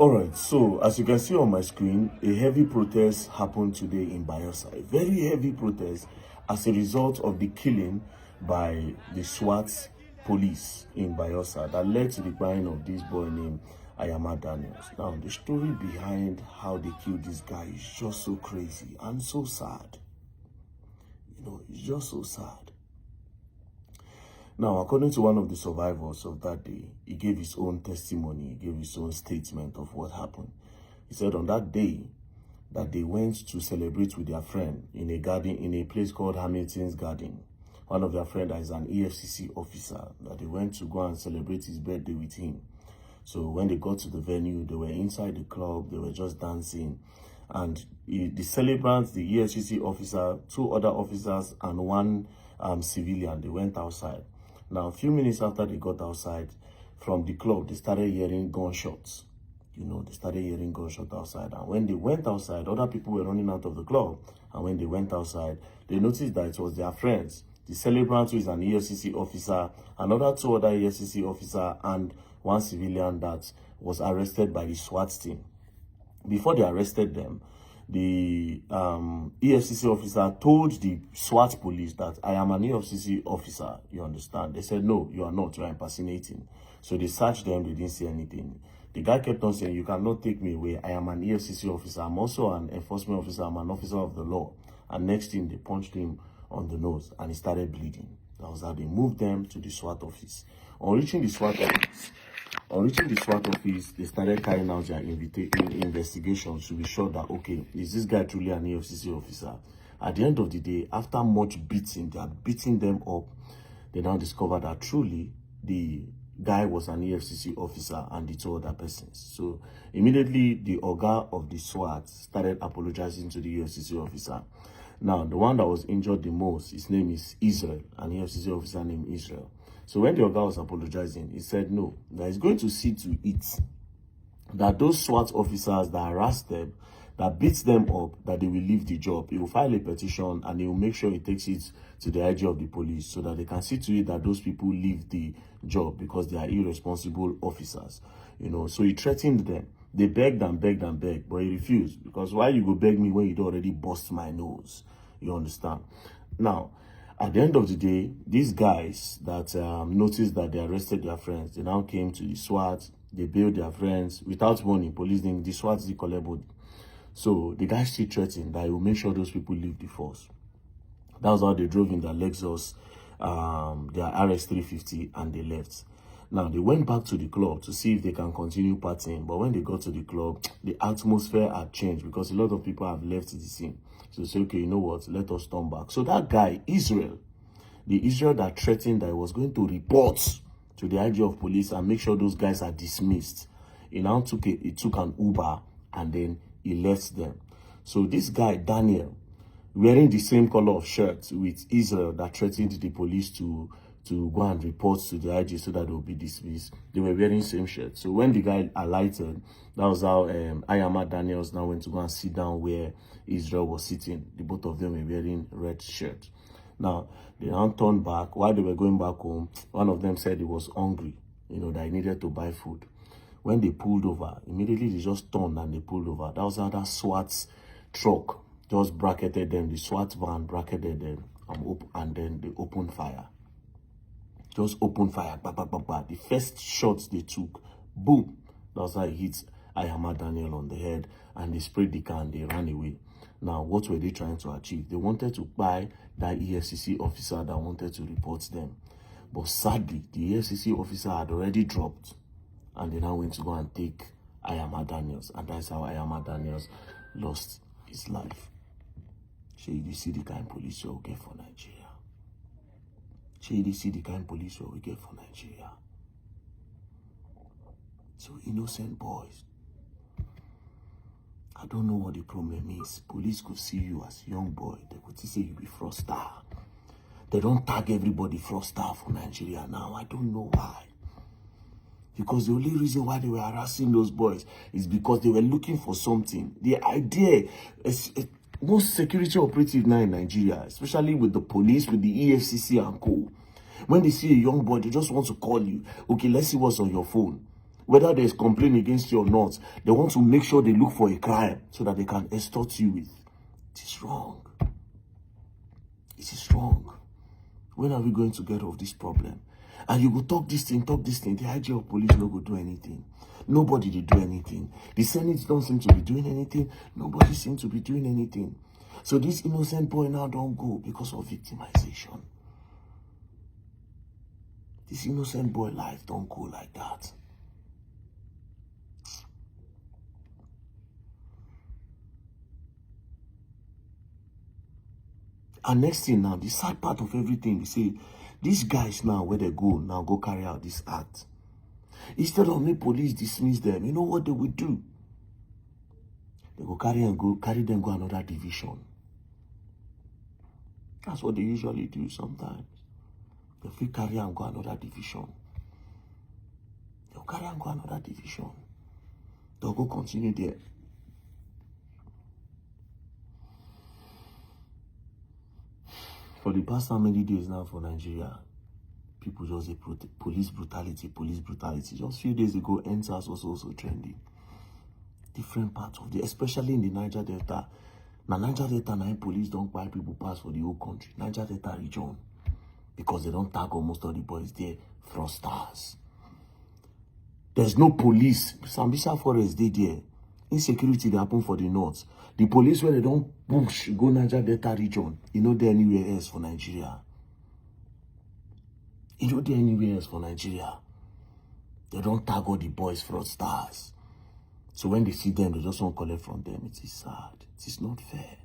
All right, so as you can see on my screen, a heavy protest happened today in Bayelsa. A very heavy protest as a result of the killing by the SWAT police in Bayelsa that led to the buying of this boy named Ayama Daniels. Now, the story behind how they killed this guy is just so crazy and so sad. It's just so sad. Now, according to one of the survivors of that day, he gave his own testimony, he gave his own statement of what happened. He said on that day that they went to celebrate with their friend in a garden, in a place called Hamilton's Garden. One of their friends is an EFCC officer, that they went to go and celebrate his birthday with him. So when they got to the venue, they were inside the club, they were just dancing. And the celebrants, the EFCC officer, two other officers, and one civilian, they went outside. Now, a few minutes after they got outside from the club, they started hearing gunshots. They started hearing gunshots outside. And when they went outside, other people were running out of the club. And when they went outside, they noticed that it was their friends. The celebrant, who is an EFCC officer, another two other EFCC officer, and one civilian that was arrested by the SWAT team. Before they arrested them, the EFCC officer told the SWAT police that I am an EFCC officer, you understand? They said, no, you are not, you are impersonating. So they searched them, they didn't see anything. The guy kept on saying, you cannot take me away, I am an EFCC officer, I'm also an enforcement officer, I'm an officer of the law. And next thing, they punched him on the nose and he started bleeding. That was how they moved them to the SWAT office. On reaching the SWAT office, they started carrying out their investigations to be sure that, okay, is this guy truly an EFCC officer? At the end of the day, after much beating, they are beating them up, they now discovered that truly the guy was an EFCC officer and the two other persons. So immediately, the Oga of the SWAT started apologizing to the EFCC officer. Now, the one that was injured the most, his name is Israel, an EFCC officer named Israel. So when the Oga was apologizing, he said no, that he's going to see to it that those SWAT officers that harassed them, that beats them up, that they will leave the job. He will file a petition and he will make sure he takes it to the IG of the police so that they can see to it that those people leave the job because they are irresponsible officers. So he threatened them. They begged and begged and begged, but he refused, because why you go beg me when you already bust my nose? You understand? Now, at the end of the day, these guys that noticed that they arrested their friends, they now came to the SWAT, they bailed their friends without warning. Police didn't, the SWAT didn't collect body. So the guys still threatened that he will make sure those people leave the force. That was how they drove in their Lexus, their RS350, and they left. Now, they went back to the club to see if they can continue partying. But when they got to the club, the atmosphere had changed because a lot of people have left the scene. So they say, okay, you know what? Let us turn back. So that guy, Israel, the Israel that threatened that he was going to report to the IG of police and make sure those guys are dismissed, he now took an Uber and then he left them. So this guy, Daniel, wearing the same color of shirt with Israel that threatened the police to go and report to the IG so that they will be dismissed. They were wearing the same shirt. So when the guy alighted, that was how Ayama Daniels now went to go and sit down where Israel was sitting. The both of them were wearing red shirts. Now, they now turned back. While they were going back home, one of them said he was hungry, that he needed to buy food. When they pulled over, immediately they just turned and they pulled over. That was how that SWAT truck just bracketed them. The SWAT van bracketed them and then they opened fire. Just opened fire. Bah, bah, bah, bah. The first shots they took, boom. That was how it hit Ayama Daniel on the head, and they sprayed the car and they ran away. Now, what were they trying to achieve? They wanted to buy that EFCC officer that wanted to report them. But sadly, the EFCC officer had already dropped, and they now went to go and take Ayama Daniels. And that's how Ayama Daniels lost his life. So you see the kind of police you get for Nigeria. You see the kind of police we get for Nigeria. So innocent boys. I don't know what the problem is. Police could see you as a young boy. They could say you be fraudster. They don't tag everybody fraudster for Nigeria now. I don't know why. Because the only reason why they were harassing those boys is because they were looking for something. The idea is most security operatives now in Nigeria, especially with the police, with the EFCC and co. When they see a young boy, they just want to call you. Okay, let's see what's on your phone. whether there's complaint against you or not, they want to make sure they look for a crime so that they can extort you with. It is wrong. It is wrong. When are we going to get off this problem? And you go talk this thing. The IG of police no go do anything. Nobody did do anything. The Senate don't seem to be doing anything. Nobody seems to be doing anything. So this innocent boy now don't go because of victimization. This innocent boy life don't go like that. And next thing now, the sad part of everything, we say, these guys now, where they go carry out this act. Instead of the police dismiss them, you know what they will do? They go carry them go another division. That's what they usually do sometimes. They will carry and go another division. They'll carry and go another division. They'll go continue there. For the past how many days now for Nigeria, people just say police brutality. Just a few days ago, NSAS was also trending. Different parts of the, especially in the Niger Delta. Now, Niger Delta, now police don't buy people pass for the whole country. Niger Delta region. Because they don't tag almost all the boys there. Fraudsters. There's no police. Sambisa Forest, they there. Insecurity, they happen for the north. The police, when they don't push, go Niger Delta region, you know they're anywhere else for Nigeria. You know they're anywhere else for Nigeria. They don't tag all the boys fraudsters. So when they see them, they just won't collect from them. It is sad. It is not fair.